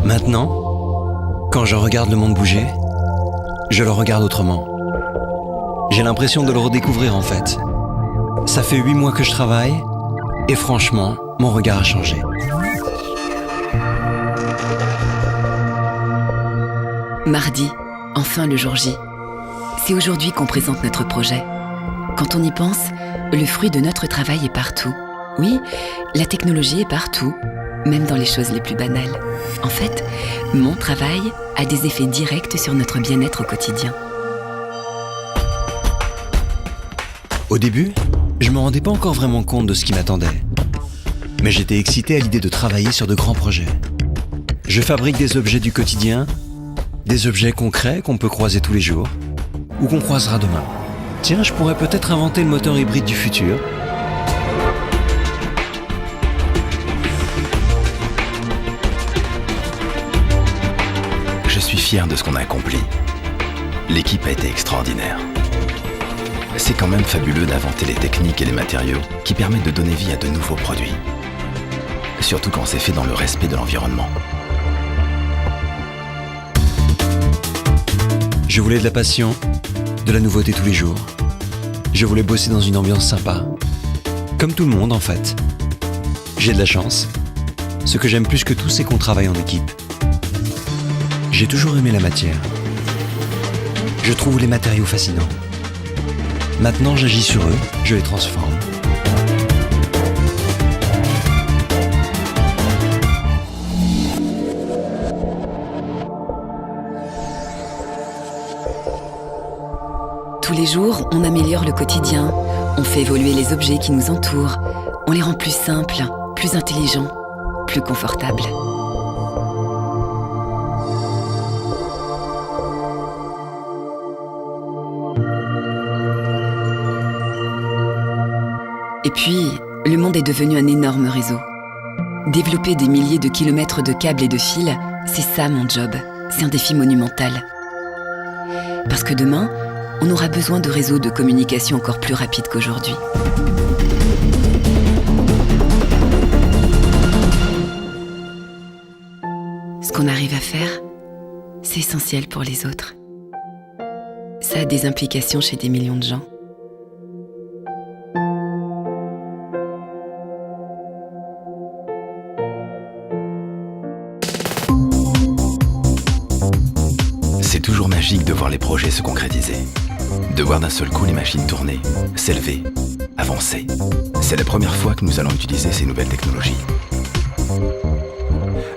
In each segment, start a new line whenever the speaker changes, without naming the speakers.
Maintenant, quand je regarde le monde bouger, je le regarde autrement. J'ai l'impression de le redécouvrir en fait. Ça fait 8 mois que je travaille et franchement, mon regard a changé.
Mardi, enfin le jour J. C'est aujourd'hui qu'on présente notre projet. Quand on y pense, le fruit de notre travail est partout. Oui, la technologie est partout, même dans les choses les plus banales. En fait, mon travail a des effets directs sur notre bien-être au quotidien.
Au début, je me rendais pas encore vraiment compte de ce qui m'attendait. Mais j'étais excité à l'idée de travailler sur de grands projets. Je fabrique des objets du quotidien, des objets concrets qu'on peut croiser tous les jours, ou qu'on croisera demain. Tiens, je pourrais peut-être inventer le moteur hybride du futur.
Je suis fier de ce qu'on a accompli. L'équipe a été extraordinaire. C'est quand même fabuleux d'inventer les techniques et les matériaux qui permettent de donner vie à de nouveaux produits. Surtout quand c'est fait dans le respect de l'environnement.
Je voulais de la passion, de la nouveauté tous les jours. Je voulais bosser dans une ambiance sympa. Comme tout le monde en fait. J'ai de la chance. Ce que j'aime plus que tout, c'est qu'on travaille en équipe. J'ai toujours aimé la matière. Je trouve les matériaux fascinants. Maintenant, j'agis sur eux, je les transforme.
Tous les jours, on améliore le quotidien, on fait évoluer les objets qui nous entourent, on les rend plus simples, plus intelligents, plus confortables. Et puis, le monde est devenu un énorme réseau. Développer des milliers de kilomètres de câbles et de fils, c'est ça mon job. C'est un défi monumental. Parce que demain, on aura besoin de réseaux de communication encore plus rapides qu'aujourd'hui. Ce qu'on arrive à faire, c'est essentiel pour les autres. Ça a des implications chez des millions de gens.
C'est toujours magique de voir les projets se concrétiser. De voir d'un seul coup les machines tourner, s'élever, avancer. C'est la première fois que nous allons utiliser ces nouvelles technologies.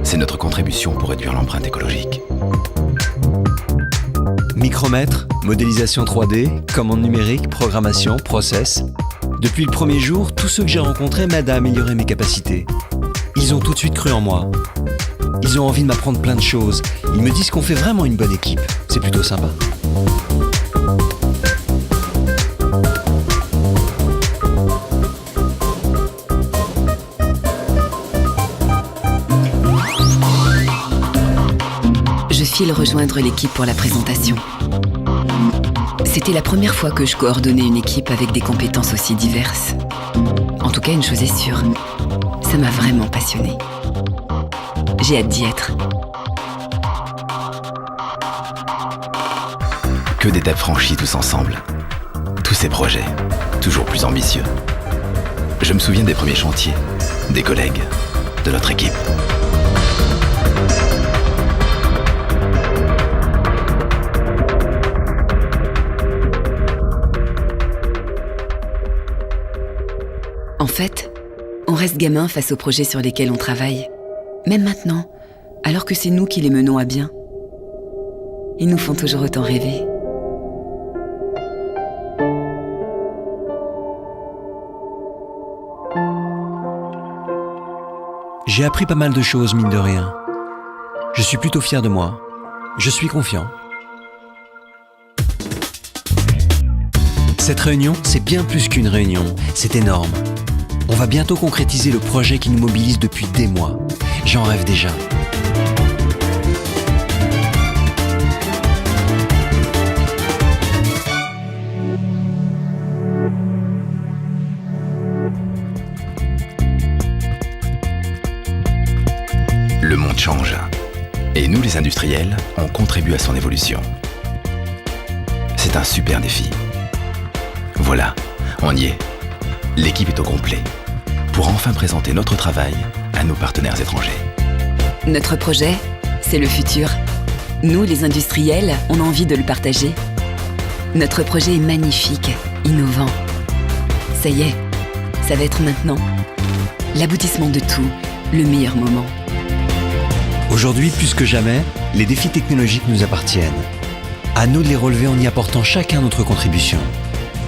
C'est notre contribution pour réduire l'empreinte écologique.
Micromètre, modélisation 3D, commande numérique, programmation, process. Depuis le premier jour, tous ceux que j'ai rencontrés m'aident à améliorer mes capacités. Ils ont tout de suite cru en moi. Ils ont envie de m'apprendre plein de choses. Ils me disent qu'on fait vraiment une bonne équipe. C'est plutôt sympa.
Je file rejoindre l'équipe pour la présentation. C'était la première fois que je coordonnais une équipe avec des compétences aussi diverses. En tout cas, une chose est sûre, ça m'a vraiment passionnée. J'ai hâte d'y être.
Que d'étapes franchies tous ensemble. Tous ces projets, toujours plus ambitieux. Je me souviens des premiers chantiers, des collègues, de notre équipe.
En fait, on reste gamin face aux projets sur lesquels on travaille. Même maintenant, alors que c'est nous qui les menons à bien. Ils nous font toujours autant rêver.
J'ai appris pas mal de choses, mine de rien. Je suis plutôt fier de moi. Je suis confiant. Cette réunion, c'est bien plus qu'une réunion. C'est énorme. On va bientôt concrétiser le projet qui nous mobilise depuis des mois. J'en rêve déjà.
Le monde change. Et nous, les industriels, on contribue à son évolution. C'est un super défi. Voilà, on y est. L'équipe est au complet pour enfin présenter notre travail à nos partenaires étrangers.
Notre projet, c'est le futur. Nous, les industriels, on a envie de le partager. Notre projet est magnifique, innovant. Ça y est, ça va être maintenant. L'aboutissement de tout, le meilleur moment.
Aujourd'hui, plus que jamais, les défis technologiques nous appartiennent. À nous de les relever en y apportant chacun notre contribution.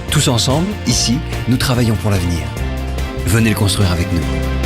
Tous ensemble, ici, nous travaillons pour l'avenir. Venez le construire avec nous.